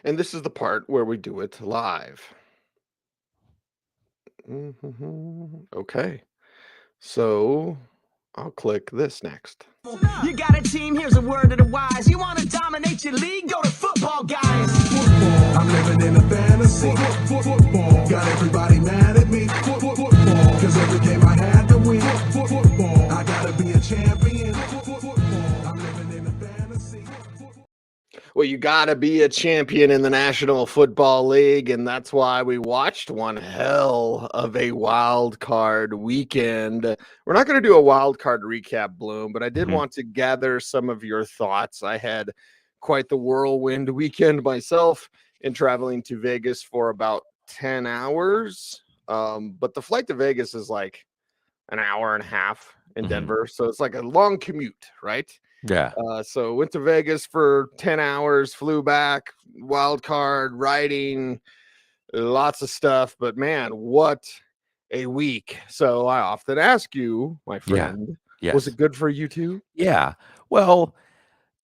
And this is the part where we do it live. Okay. So I'll click this next. You got a team, here's a word to the wise. You want to dominate your league? Go to Football Guys. Football, I'm living in a fantasy. Football, got everybody mad at me. Football, cause every game I had to win. Football, I gotta be a champion. Football, I'm living in a fantasy. Well, you got to be a champion in the National Football League, and that's why we watched one hell of a wild card weekend. We're not going to do a wild card recap, Bloom, but I did want to gather some of your thoughts. I had quite the whirlwind weekend myself in traveling to Vegas for about 10 hours. But the flight to Vegas is like an hour and a half in Denver. So it's like a long commute, right? Yeah. So went to Vegas for 10 hours, flew back, wild card, writing, lots of stuff. But man, what a week. So I often ask you, my friend, was it good for you too? Yeah. Well,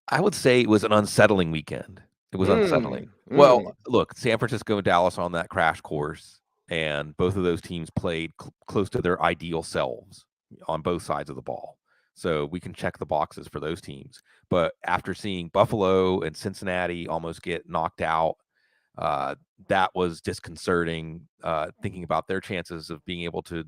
I would say it was an unsettling weekend. It was unsettling. Well, look, San Francisco and Dallas on that crash course, and both of those teams played close to their ideal selves on both sides of the ball. So we can check the boxes for those teams. But after seeing Buffalo and Cincinnati almost get knocked out, that was disconcerting, thinking about their chances of being able to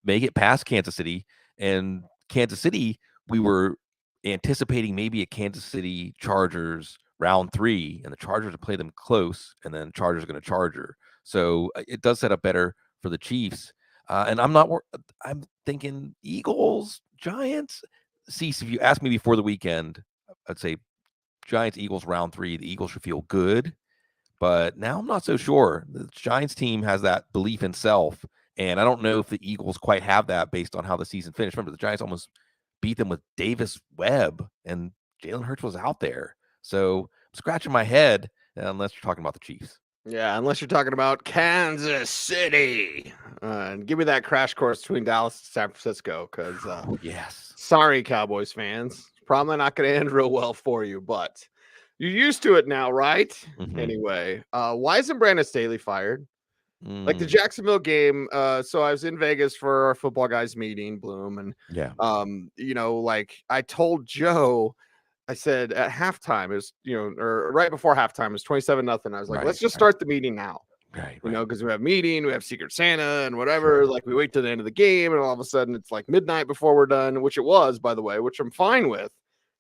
make it past Kansas City. And Kansas City, we were anticipating maybe a Kansas City Chargers round 3, and the Chargers would play them close, and then Chargers are going to Charger. So it does set up better for the Chiefs. And I'm thinking Eagles, Giants. Cecil, if you asked me before the weekend, I'd say Giants, Eagles round 3. The Eagles should feel good, but now I'm not so sure. The Giants team has that belief in self, and I don't know if the Eagles quite have that based on how the season finished. Remember, the Giants almost beat them with Davis Webb, and Jalen Hurts was out there. So I'm scratching my head, unless you're talking about the Chiefs. Yeah, unless you're talking about Kansas City. And give me that crash course between Dallas and San Francisco, because yes, sorry, Cowboys fans. Probably not going to end real well for you, but you're used to it now, right? Anyway, why isn't Brandon Staley fired? Like the Jacksonville game. So I was in Vegas for our Football Guys meeting, Bloom, and like I told Joe, I said at halftime is, or right before halftime is 27-0. I was like, let's just start the meeting now. Because we have meeting, we have Secret Santa and whatever. Like we wait to the end of the game, and all of a sudden it's like midnight before we're done, which it was, by the way, which I'm fine with.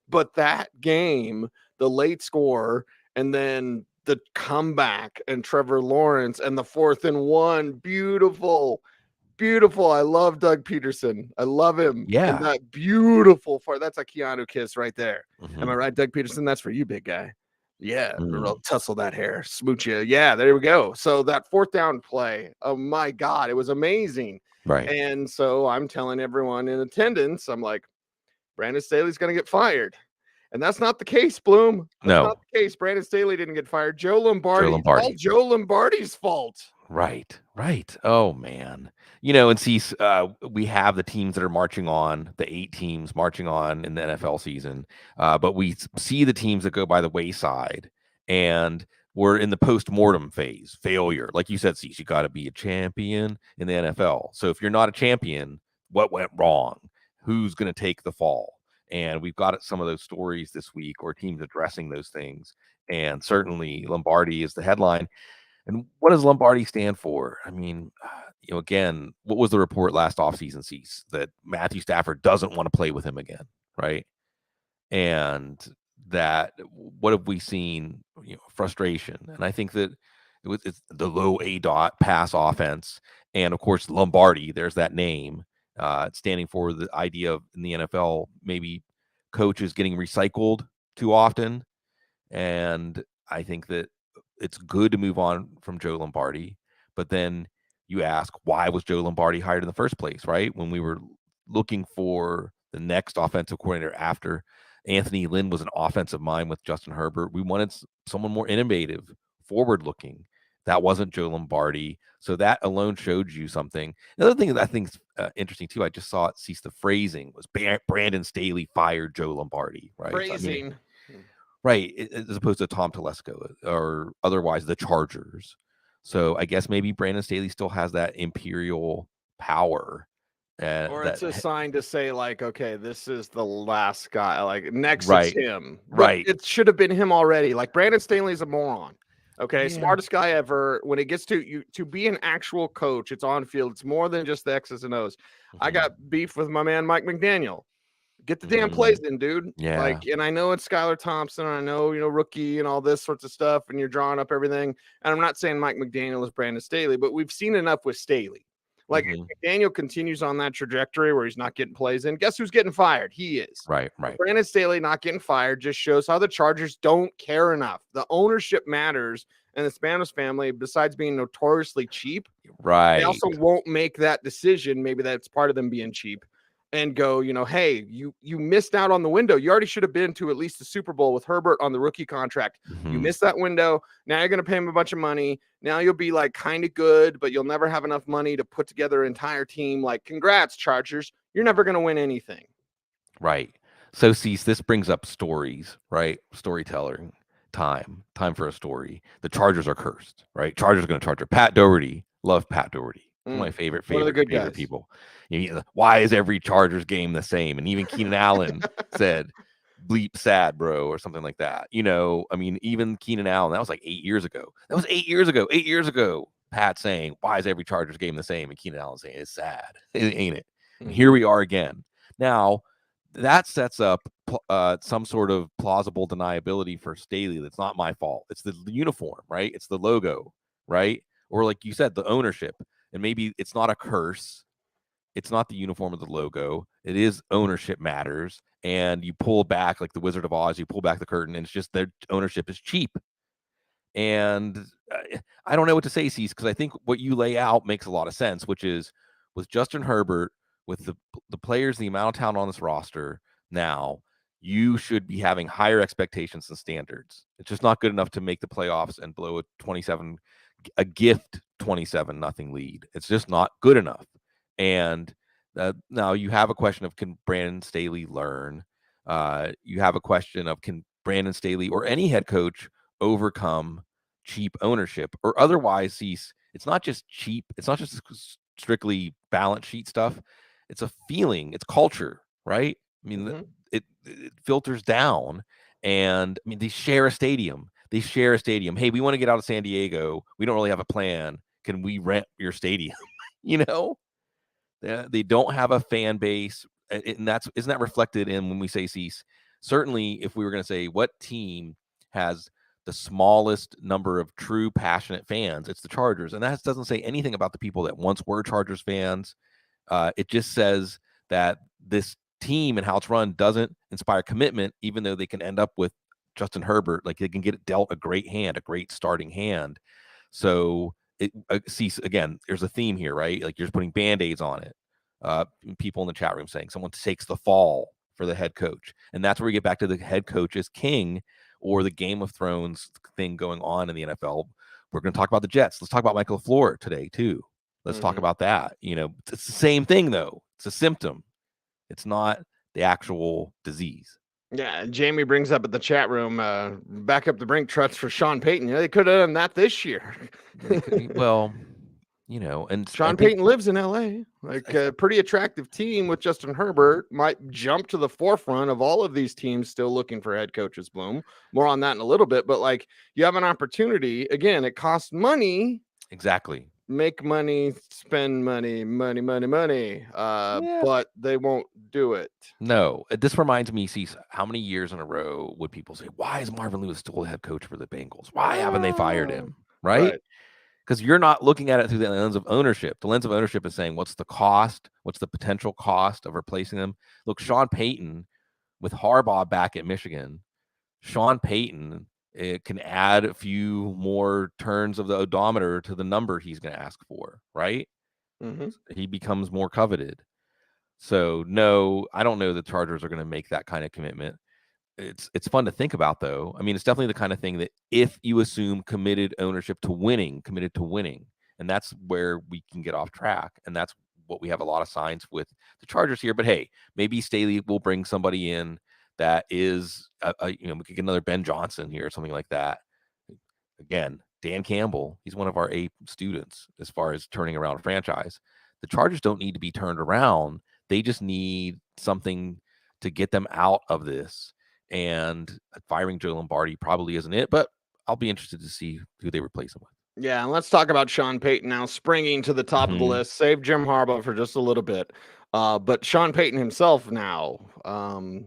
But that game, the late score, and then the comeback and Trevor Lawrence and the 4th and 1, beautiful. I love Doug Peterson. I love him. Yeah. And that beautiful that's a Keanu kiss right there. Am I right, Doug Peterson? That's for you, big guy. Yeah. Tussle that hair. Smooch you. Yeah, there we go. So that 4th down play, oh my God, it was amazing. Right. And so I'm telling everyone in attendance, I'm like, Brandon Staley's going to get fired. And that's not the case, Bloom. That's not the case. Brandon Staley didn't get fired. Joe Lombardi. It's all Joe Lombardi's fault. Right. Oh, man. And see, we have the teams that are marching on, the 8 teams marching on in the NFL season. But we see the teams that go by the wayside, and we're in the post-mortem phase, failure. Like you said, Cecil, you got to be a champion in the NFL. So if you're not a champion, what went wrong? Who's going to take the fall? And we've got some of those stories this week, or teams addressing those things. And certainly Lombardi is the headline. And what does Lombardi stand for? I mean, again, what was the report last offseason, Cease, that Matthew Stafford doesn't want to play with him again, right? And that, what have we seen? Frustration. And I think that it's the low A-dot pass offense. And, of course, Lombardi, there's that name, standing for the idea of, in the NFL, maybe coaches getting recycled too often. And I think that it's good to move on from Joe Lombardi, but then you ask, why was Joe Lombardi hired in the first place, right? When we were looking for the next offensive coordinator after Anthony Lynn was an offensive mind with Justin Herbert, we wanted someone more innovative, forward-looking. That wasn't Joe Lombardi. So that alone showed you something. Another thing that I think is interesting, too, I just saw it, cease the phrasing, was Brandon Staley fired Joe Lombardi, right? Phrasing. Right, as opposed to Tom Telesco or otherwise the Chargers. So I guess maybe Brandon Staley still has that imperial power. Or it's That a sign to say, like, okay, this is the last guy. Like, next Right. it's him. But Right. it should have been him already. Like, Brandon Staley's a moron. Okay, Yeah. smartest guy ever. When it gets to you to be an actual coach, it's on field. It's more than just the X's and O's. I got beef with my man Mike McDaniel. Get the damn plays in, dude. Yeah. Like, and I know it's Skylar Thompson, and I know, rookie and all this sorts of stuff, and you're drawing up everything. And I'm not saying Mike McDaniel is Brandon Staley, but we've seen enough with Staley. Like, if McDaniel continues on that trajectory where he's not getting plays in, guess who's getting fired? He is. Right. Brandon Staley not getting fired just shows how the Chargers don't care enough. The ownership matters, and the Spanos family, besides being notoriously cheap, they also won't make that decision. Maybe that's part of them being cheap. And go, hey, you missed out on the window. You already should have been to at least the Super Bowl with Herbert on the rookie contract. You missed that window. Now you're going to pay him a bunch of money. Now you'll be like kind of good, but you'll never have enough money to put together an entire team. Like, congrats, Chargers. You're never going to win anything. Right. So, Cease, this brings up stories, right? Storytelling time for a story. The Chargers are cursed, right? Chargers are going to charge her. Pat Doherty. Love Pat Doherty. One of my favorite people. Why is every Chargers game the same? And even Keenan Allen said, bleep sad, bro, or something like that. I mean, even Keenan Allen, that was like 8 years ago. 8 years ago, Pat saying, why is every Chargers game the same? And Keenan Allen saying, it's sad, ain't it? And here we are again. Now, that sets up some sort of plausible deniability for Staley. That's not my fault. It's the uniform, right? It's the logo, right? Or like you said, the ownership. And maybe it's not a curse. It's not the uniform or the logo. It is ownership matters. And you pull back, like the Wizard of Oz, you pull back the curtain, and it's just their ownership is cheap. And I don't know what to say, Cease, because I think what you lay out makes a lot of sense, which is with Justin Herbert, with the players, the amount of talent on this roster now, you should be having higher expectations and standards. It's just not good enough to make the playoffs and blow a gift 27-0 lead. It's just not good enough. And now you have a question of, can Brandon Staley learn? You have a question of, can Brandon Staley or any head coach overcome cheap ownership? Or otherwise, it's not just cheap. It's not just strictly balance sheet stuff. It's a feeling. It's culture, right? I mean, it filters down. And I mean, they share a stadium. Hey, we want to get out of San Diego. We don't really have a plan. Can we rent your stadium? They don't have a fan base. And isn't that reflected in when we say Cease? Certainly, if we were going to say what team has the smallest number of true passionate fans, it's the Chargers. And that doesn't say anything about the people that once were Chargers fans. It just says that this team and how it's run doesn't inspire commitment, even though they can end up with Justin Herbert. Like, they can get dealt a great starting hand. So Cease, again, there's a theme here, right? Like, you're just putting Band-Aids on it. People in the chat room saying someone takes the fall for the head coach. And that's where we get back to the head coach is king, or the Game of Thrones thing going on in the NFL. We're going to talk about the Jets. Let's talk about Michael LaFleur today too. Let's talk about that. It's the same thing though. It's a symptom. It's not the actual disease. Yeah, Jamie brings up at the chat room, back up the brink trucks for Sean Payton. They could have done that this year. Well, and Sean Payton lives in LA, like a pretty attractive team with Justin Herbert might jump to the forefront of all of these teams still looking for head coaches. Bloom. More on that in a little bit, but like, you have an opportunity. Again, it costs money. Exactly. Make money, spend money, but they won't do it. No, this reminds me, Cease, how many years in a row would people say, why is Marvin Lewis still a head coach for the Bengals? Why haven't they fired him? Right? Because you're not looking at it through the lens of ownership. The lens of ownership is saying, what's the cost? What's the potential cost of replacing them? Look, Sean Payton, with Harbaugh back at Michigan, Sean Payton, it can add a few more turns of the odometer to the number he's going to ask for, right? He becomes more coveted. So, no, I don't know the Chargers are going to make that kind of commitment. It's fun to think about, though. I mean, it's definitely the kind of thing that if you assume committed to winning, and that's where we can get off track. And that's what we have a lot of signs with the Chargers here. But hey, maybe Staley will bring somebody in that is, we could get another Ben Johnson here or something like that. Again, Dan Campbell, he's one of our A students as far as turning around a franchise. The Chargers don't need to be turned around. They just need something to get them out of this. And firing Joe Lombardi probably isn't it, but I'll be interested to see who they replace him with. Yeah, and let's talk about Sean Payton now, springing to the top of the list. Save Jim Harbaugh for just a little bit. But Sean Payton himself now,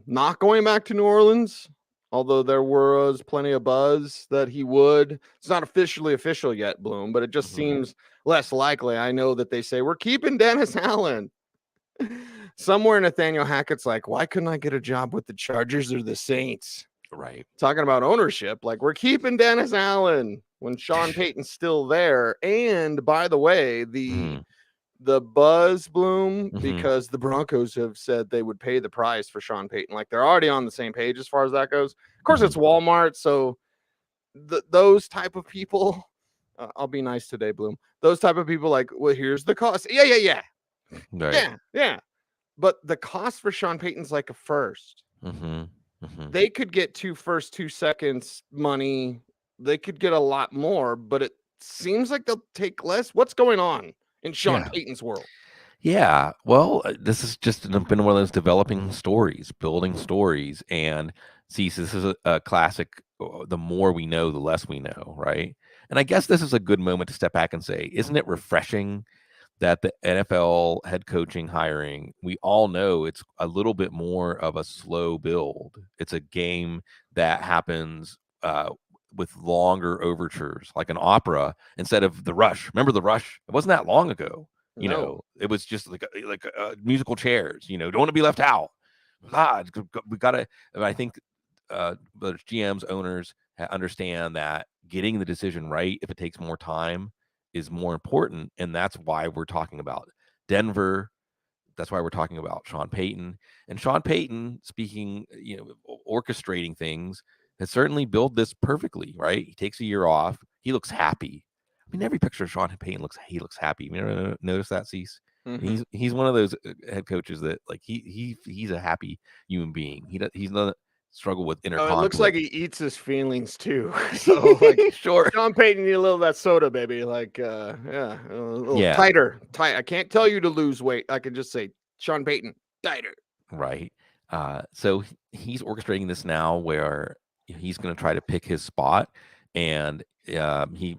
not going back to New Orleans, although there was plenty of buzz that he would. It's not officially official yet, Bloom, but it just seems less likely. I know that they say, we're keeping Dennis Allen. Somewhere Nathaniel Hackett's like, why couldn't I get a job with the Chargers or the Saints? Right. Talking about ownership, like we're keeping Dennis Allen when Sean Payton's still there. And by the way, the buzz, Bloom, because the Broncos have said they would pay the price for Sean Payton. Like they're already on the same page as far as that goes. Of course, it's Walmart, so those type of people, I'll be nice today, Bloom. Those type of people like, well, here's the cost. Yeah. Right. Yeah. But the cost for Sean Payton's like a first. They could get 2 first, 2 seconds money. They could get a lot more, but it seems like they'll take less. What's going on in Sean Payton's world? Yeah. Well, this has just been one of those developing stories, building stories. And this is a classic. The more we know, the less we know. Right. And I guess this is a good moment to step back and say, isn't it refreshing that the NFL head coaching hiring, we all know it's a little bit more of a slow build. It's a game that happens with longer overtures, like an opera, instead of the Rush. Remember the Rush? It wasn't that long ago. You know, it was just like musical chairs. Don't want to be left out. We gotta. I think the GMs, owners understand that getting the decision right, if it takes more time, is more important, and that's why we're talking about Denver. That's why we're talking about Sean Payton. And Sean Payton, speaking, orchestrating things, has certainly built this perfectly, right? He takes a year off. He looks happy. I mean, every picture of Sean Payton he looks happy. You ever notice that, Cease? He's one of those head coaches that like he's a happy human being. He's not struggle with inner conflict. It looks like he eats his feelings too. So like sure. Sean Payton, need a little of that soda, baby. Like a little tighter. I can't tell you to lose weight. I can just say Sean Payton, tighter. Right. So he's orchestrating this now where he's going to try to pick his spot, and if he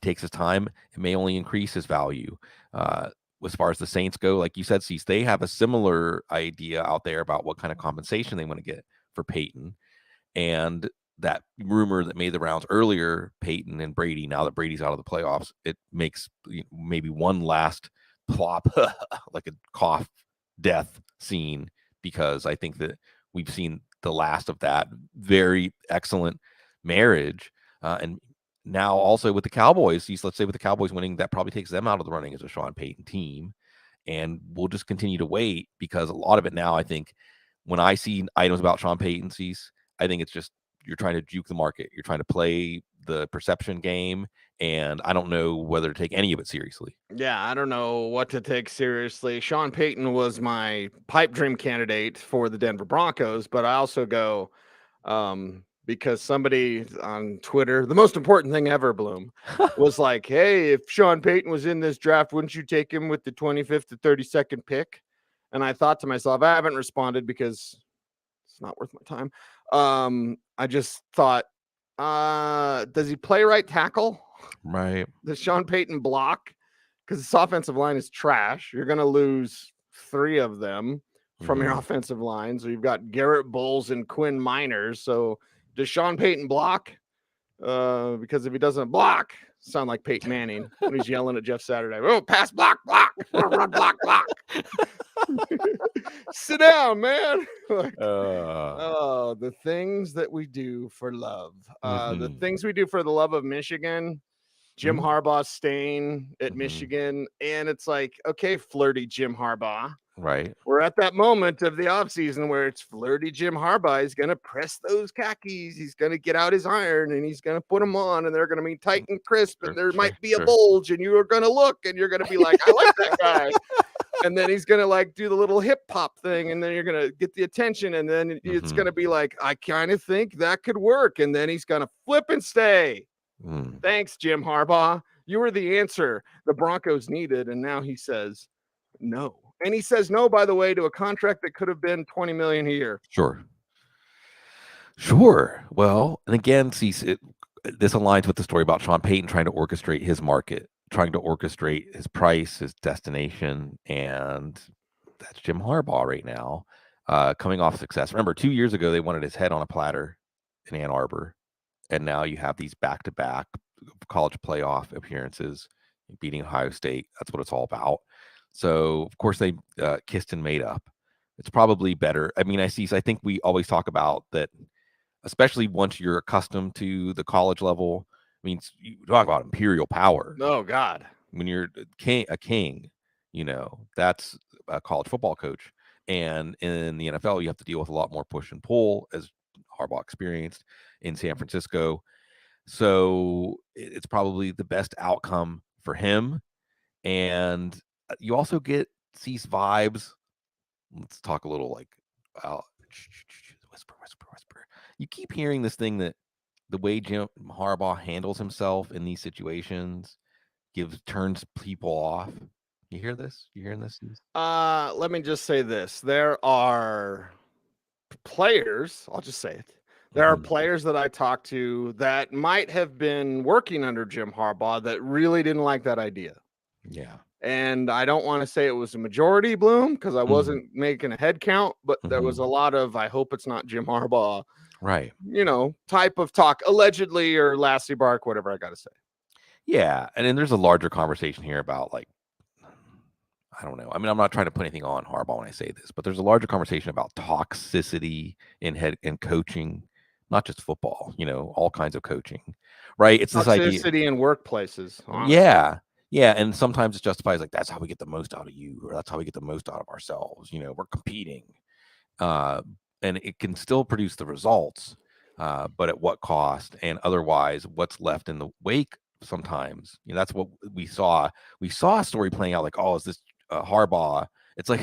takes his time, it may only increase his value. As far as the Saints go, like you said, Cease, they have a similar idea out there about what kind of compensation they want to get for Payton. And that rumor that made the rounds earlier, Payton and Brady, now that Brady's out of the playoffs, it makes maybe one last plop, like a cough death scene, because I think that we've seen the last of that very excellent marriage. And now also with the Cowboys, let's say with the Cowboys winning, that probably takes them out of the running as a Sean Payton team. And we'll just continue to wait, because a lot of it now, I think, when I see items about Sean Payton, I think it's just you're trying to juke the market. You're trying to play the perception game, and I don't know whether to take any of it seriously. Yeah, I don't know what to take seriously. Sean Payton was my pipe dream candidate for the Denver Broncos, but I also go because somebody on Twitter, the most important thing ever, Bloom, was like, hey, if Sean Payton was in this draft, wouldn't you take him with the 25th to 32nd pick? And I thought to myself, I haven't responded because it's not worth my time. I just thought, does he play right tackle? Right. Does Sean Payton block? Because this offensive line is trash. You're going to lose 3 of them from your offensive line. So you've got Garrett Bowles and Quinn Miners. So does Sean Payton block? Because if he doesn't block, sound like Peyton Manning when he's yelling at Jeff Saturday. Oh, pass, block, run, block. Sit down, man. The things that we do for love. The things we do for the love of Michigan. Jim Harbaugh staying at Michigan. And it's like, okay, flirty Jim Harbaugh. Right. We're at that moment of the offseason where it's flirty Jim Harbaugh. He's going to press those khakis. He's going to get out his iron and he's going to put them on, and they're going to be tight and crisp. And there might be a bulge, and you are going to look and you're going to be like, I like that guy. And then he's gonna like do the little hip hop thing, and then you're gonna get the attention, and then it's gonna be like, I kind of think that could work, and then he's gonna flip and stay. Thanks, Jim Harbaugh. You were the answer the Broncos needed, and now he says no. And he says no, by the way, to a contract that could have been $20 million a year. Sure. Well, and again, see, this aligns with the story about Sean Payton trying to orchestrate his market, trying to orchestrate his price, his destination, and that's Jim Harbaugh right now, coming off success. Remember, 2 years ago, they wanted his head on a platter in Ann Arbor, and now you have these back-to-back college playoff appearances, beating Ohio State. That's what it's all about. So, of course, they kissed and made up. It's probably better. I mean, I think we always talk about that, especially once you're accustomed to the college level. I mean, you talk about imperial power. Oh, God. When you're a king, that's a college football coach. And in the NFL, you have to deal with a lot more push and pull, as Harbaugh experienced in San Francisco. So it's probably the best outcome for him. And you also get these vibes. Let's talk a little like, whisper. You keep hearing this thing that the way Jim Harbaugh handles himself in these situations turns people off. You hear this? You hearing this? Let me just say this. There are players, I'll just say it. There are players that I talked to that might have been working under Jim Harbaugh that really didn't like that idea. Yeah. And I don't want to say it was a majority, Bloom, because I wasn't making a head count, but there was a lot of, I hope it's not Jim Harbaugh, right? Type of talk, allegedly, or Lassie Bark, whatever I got to say. Yeah. And then there's a larger conversation here about, like, I don't know. I mean, I'm not trying to put anything on Harbaugh when I say this, but there's a larger conversation about toxicity in coaching, not just football, all kinds of coaching, right? It's this idea. Toxicity in workplaces. Honestly. Yeah. And sometimes it's justified as like, that's how we get the most out of you, or that's how we get the most out of ourselves. We're competing. And it can still produce the results, but at what cost? And otherwise, what's left in the wake sometimes? That's what we saw. We saw a story playing out like, oh, is this Harbaugh? It's like,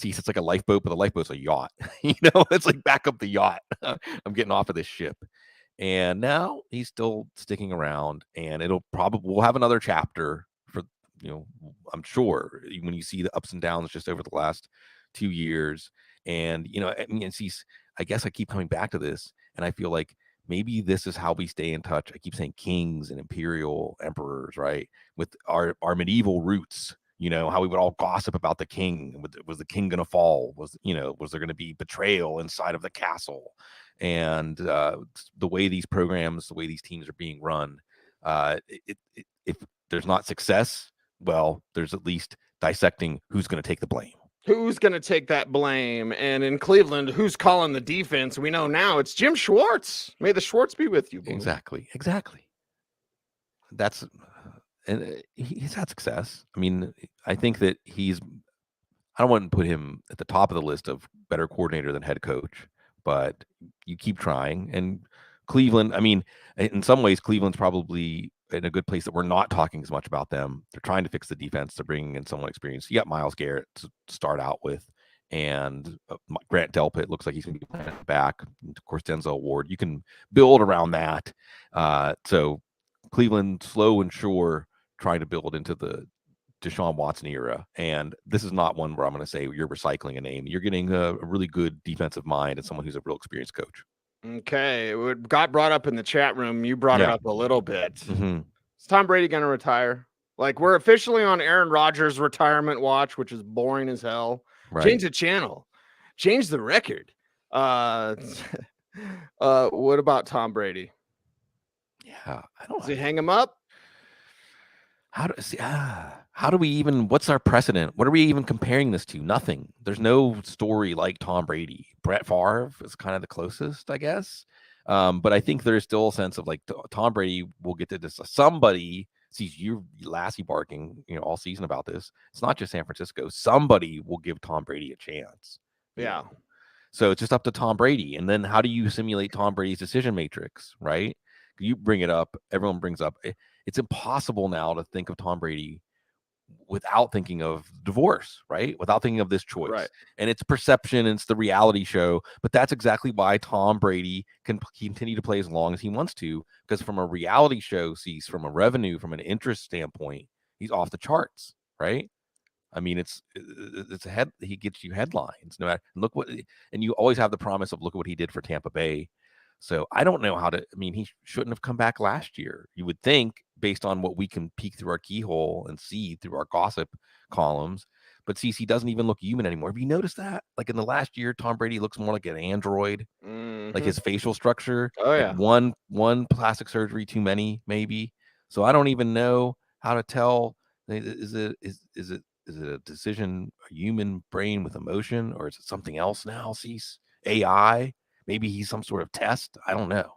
it's like a lifeboat, but the lifeboat's a yacht. It's like, back up the yacht. I'm getting off of this ship. And now he's still sticking around, and we'll have another chapter for, I'm sure, when you see the ups and downs just over the last 2 years. And, I guess I keep coming back to this, and I feel like maybe this is how we stay in touch. I keep saying kings and imperial emperors, right? With our medieval roots, how we would all gossip about the king. Was the king going to fall? Was there going to be betrayal inside of the castle? And the way these programs, the way these teams are being run, if there's not success, well, there's at least dissecting who's going to take the blame. Who's going to take that blame? And in Cleveland, who's calling the defense? We know now it's Jim Schwartz. May the Schwartz be with you, boy. Exactly. And he's had success. I mean, I think that I don't want to put him at the top of the list of better coordinator than head coach, but you keep trying. And Cleveland, I mean, in some ways, Cleveland's probably in a good place that we're not talking as much about them. They're trying to fix the defense. They're bringing in someone experienced. You got Myles Garrett to start out with, and Grant Delpit looks like he's going to be playing back. And of course, Denzel Ward. You can build around that. So Cleveland, slow and sure, trying to build into the Deshaun Watson era. And this is not one where I'm going to say you're recycling a name. You're getting a really good defensive mind and someone who's a real experienced coach. Okay. It got brought up in the chat room. You brought it up a little bit. Is Tom Brady going to retire? Like, we're officially on Aaron Rodgers' retirement watch, which is boring as hell. Right. Change the channel. Change the record. What about Tom Brady? Yeah. I don't know. Does he hang him up? How do we even, what's our precedent? What are we even comparing this to? Nothing. There's no story like Tom Brady. Brett Favre is kind of the closest, I guess. But I think there's still a sense of like Tom Brady will get to this. Somebody sees you Lassie barking, all season about this. It's not just San Francisco. Somebody will give Tom Brady a chance. Yeah. So it's just up to Tom Brady. And then how do you simulate Tom Brady's decision matrix, right? You bring it up. Everyone brings up. It's impossible now to think of Tom Brady without thinking of divorce, right? Without thinking of this choice. Right. And it's perception, and it's the reality show. But that's exactly why Tom Brady can continue to play as long as he wants to, because from a reality show, sees from a revenue, from an interest standpoint, he's off the charts, right? I mean, it's he gets you headlines no matter. Look what, and you always have the promise of look at what he did for Tampa Bay. So I don't know how to. I mean, he shouldn't have come back last year. You would think, based on what we can peek through our keyhole and see through our gossip columns. But Cece doesn't even look human anymore. Have you noticed that? Like in the last year, Tom Brady looks more like an android. Like his facial structure. Oh yeah. Like one plastic surgery too many, maybe. So I don't even know how to tell. Is it a decision, a human brain with emotion, or is it something else now? Cease AI? Maybe he's some sort of test. I don't know.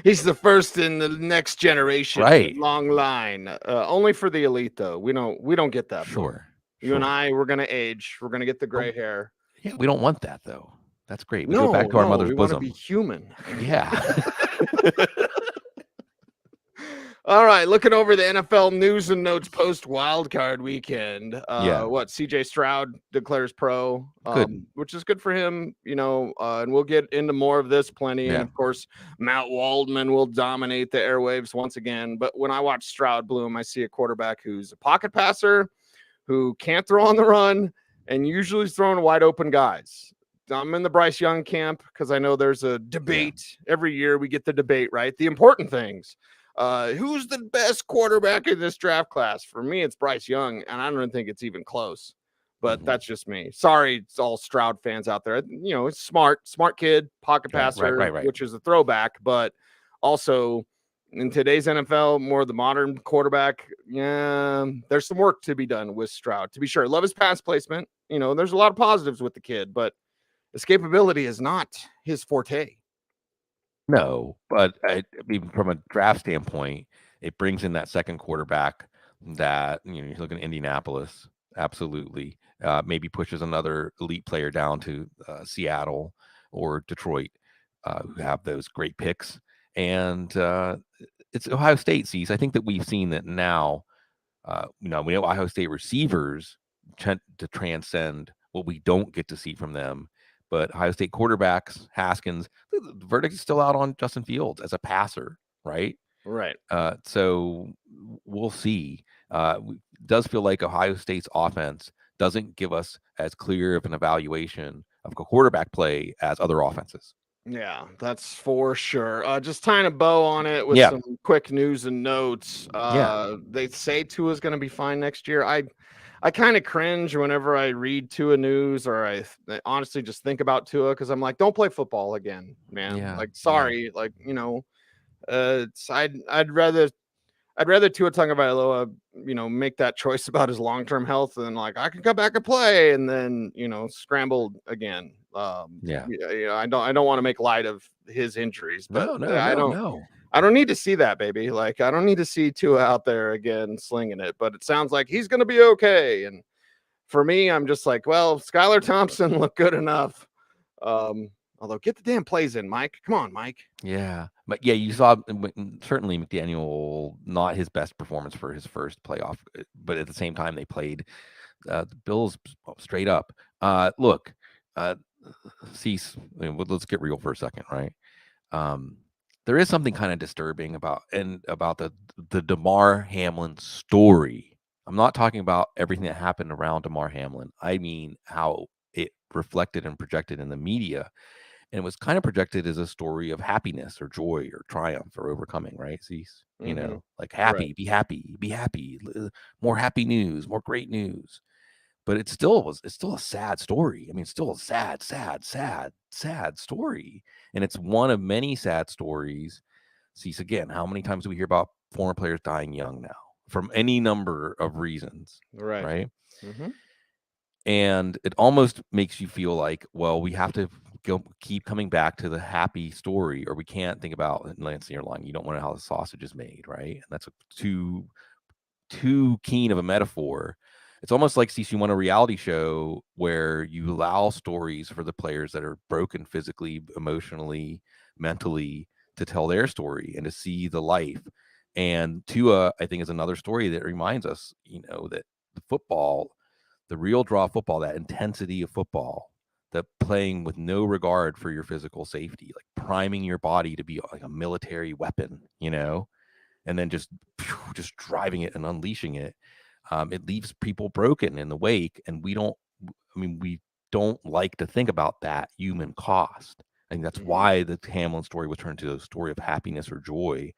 He's the first in the next generation, right? Long line. Only for the elite, though. We don't get that. Sure. You and I, we're gonna age. We're gonna get the gray hair. Yeah, we don't want that though. That's great. We go back to our mother's we bosom. Want to be human. Yeah. All right, looking over the NFL news and notes post wildcard weekend. CJ Stroud declares pro, which is good for him, and we'll get into more of this plenty. Yeah. And of course, Matt Waldman will dominate the airwaves once again. But when I watch Stroud bloom, I see a quarterback who's a pocket passer, who can't throw on the run, and usually is throwing wide open guys. I'm in the Bryce Young camp because I know there's a debate every year. We get the debate, right? The important things. Who's the best quarterback in this draft class? For me, it's Bryce Young, and I don't think it's even close. But that's just me. Sorry, it's all Stroud fans out there. It's smart kid, pocket passer, right. Which is a throwback. But also in today's NFL, more the modern quarterback. Yeah, there's some work to be done with Stroud. To be sure, love his pass placement. There's a lot of positives with the kid, but escapability is not his forte. No, but even from a draft standpoint, it brings in that second quarterback that, you look at Indianapolis, absolutely. Maybe pushes another elite player down to Seattle or Detroit, who have those great picks. And it's Ohio State sees. I think that we've seen that now. We know Ohio State receivers tend to transcend what we don't get to see from them. But Ohio State quarterbacks, Haskins, the verdict is still out on Justin Fields as a passer, right? Right. So we'll see. It does feel like Ohio State's offense doesn't give us as clear of an evaluation of quarterback play as other offenses. Yeah, that's for sure. Just tying a bow on it with some quick news and notes. They say Tua's going to be fine next year. I kind of cringe whenever I read Tua news, or I honestly just think about Tua, because I'm like, don't play football again, man. Yeah, like, sorry, I'd rather Tua Tagovailoa, make that choice about his long-term health, and like I can come back and play, and then scramble again. I don't want to make light of his injuries, but I don't need to see that, baby. Like, I don't need to see Tua out there again slinging it, but it sounds like he's going to be okay. And for me, I'm just like, well, Skylar Thompson looked good enough. Although, get the damn plays in, Mike. Come on, Mike. Yeah. But yeah, you saw certainly McDaniel, not his best performance for his first playoff, but at the same time, they played the Bills straight up. Look, Cease, let's get real for a second, right? There is something kind of disturbing about the Damar Hamlin story. I'm not talking about everything that happened around Damar Hamlin. I mean how it reflected and projected in the media, and it was kind of projected as a story of happiness or joy or triumph or overcoming, right? Cease, like happy, right. Be happy, more happy news, more great news. But it's still a sad story. I mean, it's still a sad story. And it's one of many sad stories. See, again, how many times do we hear about former players dying young now from any number of reasons? Right. Mm-hmm. And it almost makes you feel like, well, we have to keep coming back to the happy story, or we can't think about Lansing your line. You don't want to know how the sausage is made, right? And that's too keen of a metaphor. It's almost like you want a reality show where you allow stories for the players that are broken physically, emotionally, mentally, to tell their story and to see the life. And Tua, I think, is another story that reminds us, that the real draw of football, that intensity of football, that playing with no regard for your physical safety, like priming your body to be like a military weapon, and then just driving it and unleashing it. It leaves people broken in the wake. And we don't like to think about that human cost. I think that's why the Hamlin story was turned to a story of happiness or joy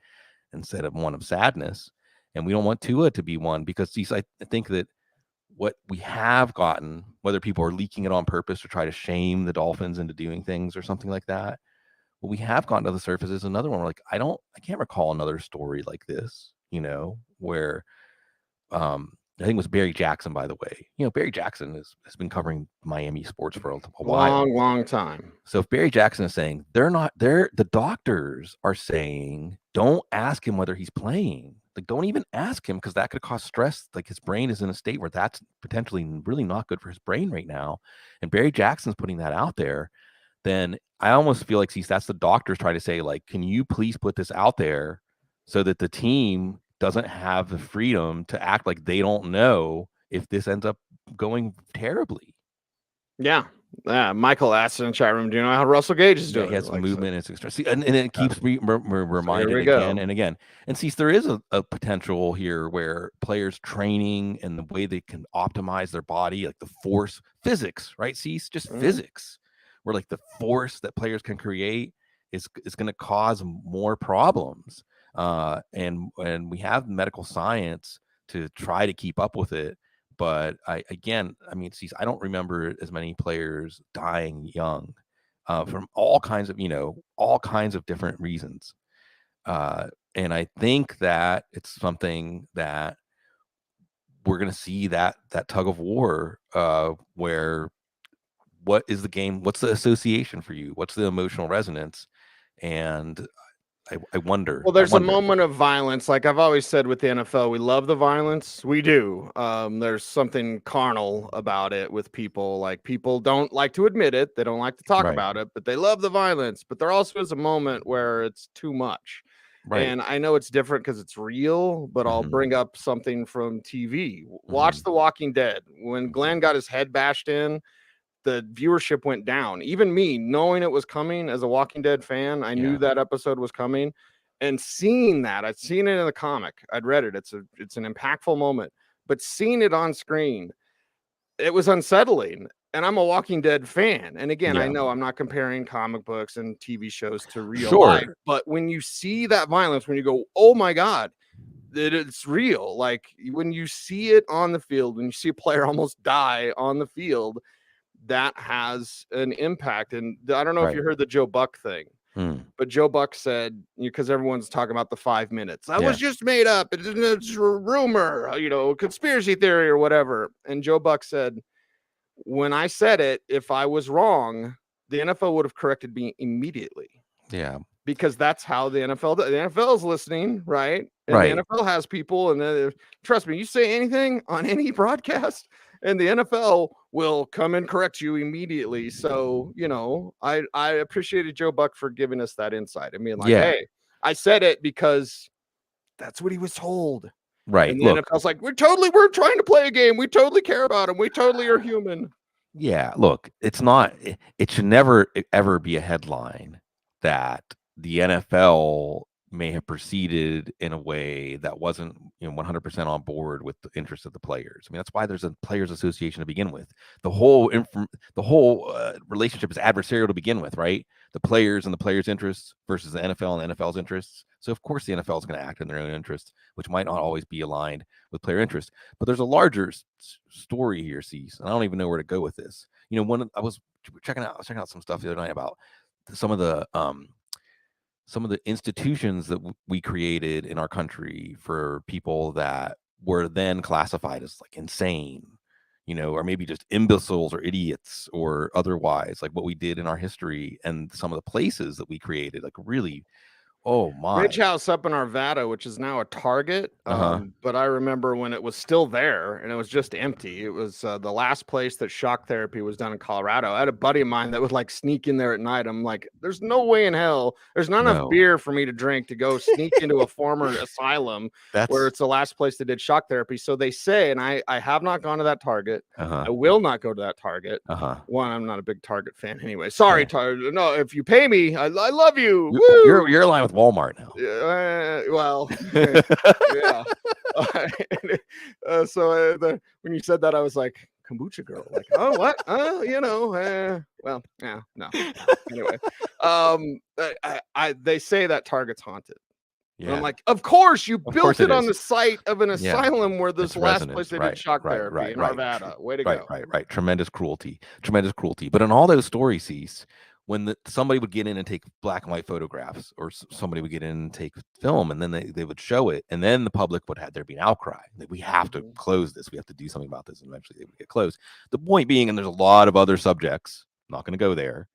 instead of one of sadness. And we don't want Tua to be one, because I think that what we have gotten, whether people are leaking it on purpose to try to shame the Dolphins into doing things or something like that, what we have gotten to the surface is another one where, like, I can't recall another story like this, where I think it was Barry Jackson, by the way. Barry Jackson has been covering Miami sports for a while. Long time. So if Barry Jackson is saying the doctors are saying, don't ask him whether he's playing. Like, don't even ask him, because that could cause stress. Like, his brain is in a state where that's potentially really not good for his brain right now. And Barry Jackson's putting that out there. Then I almost feel like, that's the doctors trying to say, like, can you please put this out there so that the team doesn't have the freedom to act like they don't know if this ends up going terribly. Yeah. Michael asked in the chat room, do you know how Russell Gage is doing? He has some movement. It's extra. And it keeps reminded again and again. And there is a potential here where players training and the way they can optimize their body, like the force physics, right? Just physics, where like the force that players can create is going to cause more problems. And we have medical science to try to keep up with it. But I don't remember as many players dying young from all kinds of different reasons. And I think that it's something that we're going to see, that tug of war where what is the game? What's the association for you? What's the emotional resonance? And I wonder. Well, there's a moment of violence. Like I've always said with the NFL, we love the violence. We do. There's something carnal about it with people. Like, people don't like to admit it. They don't like to talk about it, but they love the violence. But there also is a moment where it's too much. Right. And I know it's different because it's real, but I'll bring up something from TV. Watch The Walking Dead. When Glenn got his head bashed in, the viewership went down. Even me, knowing it was coming as a Walking Dead fan, I knew that episode was coming, and seeing that, I'd seen it in the comic, I'd read it. It's an impactful moment, but seeing it on screen, it was unsettling. And I'm a Walking Dead fan. And again, I know I'm not comparing comic books and TV shows to real life, but when you see that violence, when you go, oh my God, that it's real. Like, when you see it on the field, when you see a player almost die on the field, that has an impact. And I don't know if you heard the Joe Buck thing, but Joe Buck said, because everyone's talking about the 5 minutes, that was just made up. It's a rumor, conspiracy theory or whatever. And Joe Buck said, when I said it, if I was wrong, the NFL would have corrected me immediately. Yeah. Because that's how the NFL does. The NFL is listening, right? And the NFL has people, and trust me, you say anything on any broadcast, and the NFL will come and correct you immediately. So, I appreciated Joe Buck for giving us that insight. I mean, like, hey, I said it because that's what he was told. Right. And the NFL's like, we're trying to play a game. We totally care about him. We totally are human. Yeah. Look, it should never, ever be a headline that the NFL may have proceeded in a way that wasn't 100% on board with the interest of the players. I mean, that's why there's a players association to begin with. The whole relationship is adversarial to begin with, right? The players and the players' interests versus the NFL and the NFL's interests. So of course the NFL is going to act in their own interests, which might not always be aligned with player interests. But there's a larger story here, Cecil, and I don't even know where to go with this. I was checking out some stuff the other night about some of the institutions that we created in our country for people that were then classified as like insane, or maybe just imbeciles or idiots or otherwise, like what we did in our history, and some of the places that we created, like really Oh my. Ridge House up in Arvada, which is now a Target. But I remember when it was still there and it was just empty. It was the last place that shock therapy was done in Colorado. I had a buddy of mine that would like sneak in there at night. I'm like, there's no way in hell. There's not enough beer for me to drink to go sneak into a former asylum where it's the last place that did shock therapy. So they say, and I have not gone to that Target. I will not go to that Target. One, I'm not a big Target fan anyway. Sorry, Target. No, if you pay me, I love you. You're aligned with Walmart now. Well, yeah. When you said that, I was like, kombucha girl. Like, oh, what? Well, yeah, no. Anyway, they say that Target's haunted. Yeah. And I'm like, of course, you built it on the site of an asylum where this last place they did shock therapy in Arvada. Way to go. Right. Tremendous cruelty. But in all those stories, Cecil, when somebody would get in and take black and white photographs, or somebody would get in and take film, and then they would show it, and then the public would have there be an outcry that we have to close this, we have to do something about this, and eventually they would get closed. The point being, and there's a lot of other subjects, I'm not going to go there.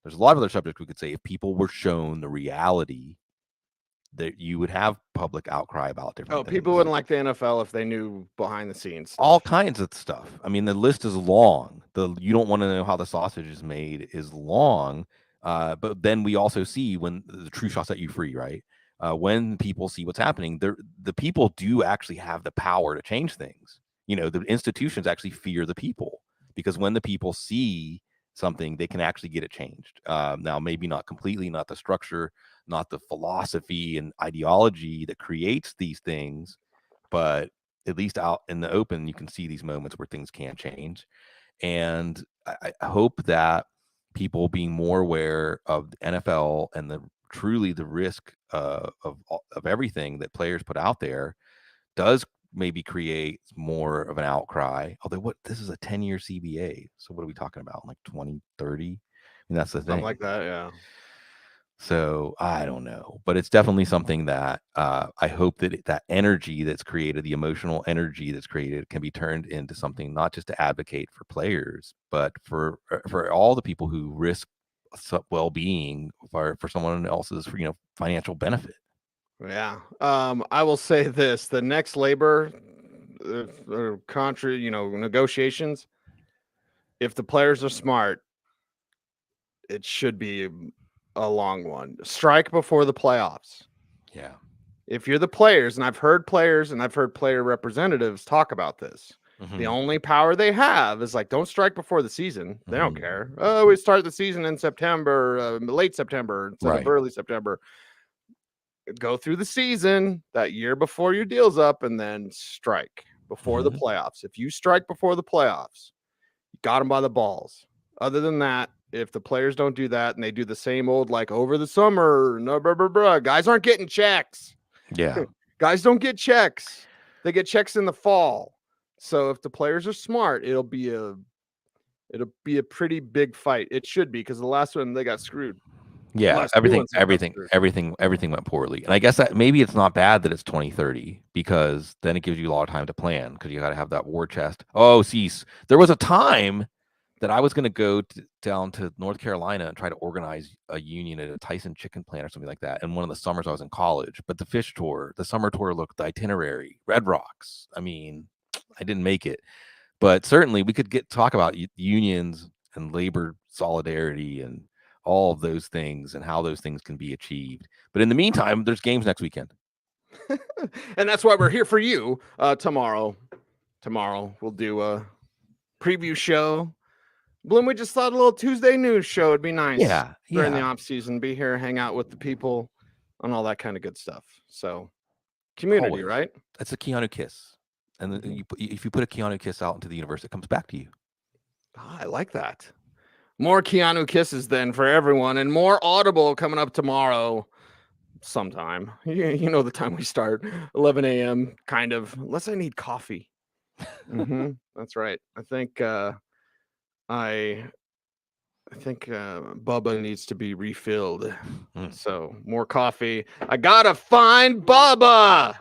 There's a lot of other subjects we could say if people were shown the reality, that you would have public outcry about different things. People wouldn't like the NFL if they knew behind the scenes stuff. All kinds of stuff. I mean, the list is long. You don't want to know how the sausage is made is long. But then we also see when the true shot set you free, right? When people see what's happening, the people do actually have the power to change things. The institutions actually fear the people, because when the people see something, they can actually get it changed. Now, maybe not completely, not the structure, not the philosophy and ideology that creates these things, but at least out in the open, you can see these moments where things can change. And I hope that people being more aware of the NFL and truly the risk of everything that players put out there does maybe create more of an outcry. Although this is a 10-year CBA. So what are we talking about? Like 2030? I mean, that's the thing. Something like that, yeah. So I don't know, but it's definitely something that I hope that energy that's created, the emotional energy that's created, can be turned into something not just to advocate for players, but for all the people who risk well-being for someone else's financial benefit. Yeah. I will say this: the next labor negotiations, if the players are smart, it should be a long one. Strike before the playoffs. Yeah. If you're the players, and I've heard players and I've heard player representatives talk about this, the only power they have is like, don't strike before the season. They don't care. Oh, we start the season in September, late September instead of early September. Go through the season that year before your deal's up, and then strike before the playoffs. If you strike before the playoffs, you got them by the balls. Other than that, if the players don't do that and they do the same old, like over the summer, guys aren't getting checks. Yeah. Guys don't get checks. They get checks in the fall. So if the players are smart, it'll be a pretty big fight. It should be, because the last one they got screwed. Yeah, everything went poorly. And I guess that maybe it's not bad that it's 2030, because then it gives you a lot of time to plan, because you got to have that war chest. Oh, Cecil, there was a time that I was going to go down to North Carolina and try to organize a union at a Tyson chicken plant or something like that. And one of the summers I was in college, but the summer tour looked, the itinerary, Red Rocks. I mean, I didn't make it, but certainly we could talk about unions and labor solidarity and all of those things and how those things can be achieved. But in the meantime, there's games next weekend. And that's why we're here for you tomorrow. Tomorrow we'll do a preview show. Bloom, we just thought a little Tuesday news show would be nice. Yeah. During the off season, be here, hang out with the people, and all that kind of good stuff. So, community, always. Right? That's a Keanu kiss, and if you put a Keanu kiss out into the universe, it comes back to you. I like that. More Keanu kisses then for everyone, and more Audible coming up tomorrow. Sometime, you know the time we start, 11 a.m. kind of. Unless I need coffee. That's right. I think. I think Bubba needs to be refilled. So more coffee. I gotta find Bubba,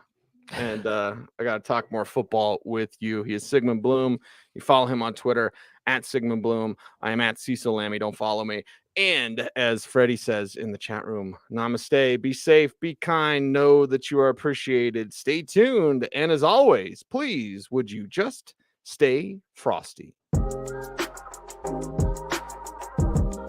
and I gotta talk more football with you. He is Sigmund Bloom. You follow him on Twitter at Sigmund Bloom. I am at Cecil Lammey. Don't follow me. And as Freddie says in the chat room, namaste, be safe, be kind, know that you are appreciated, stay tuned, and as always, please, would you just stay frosty?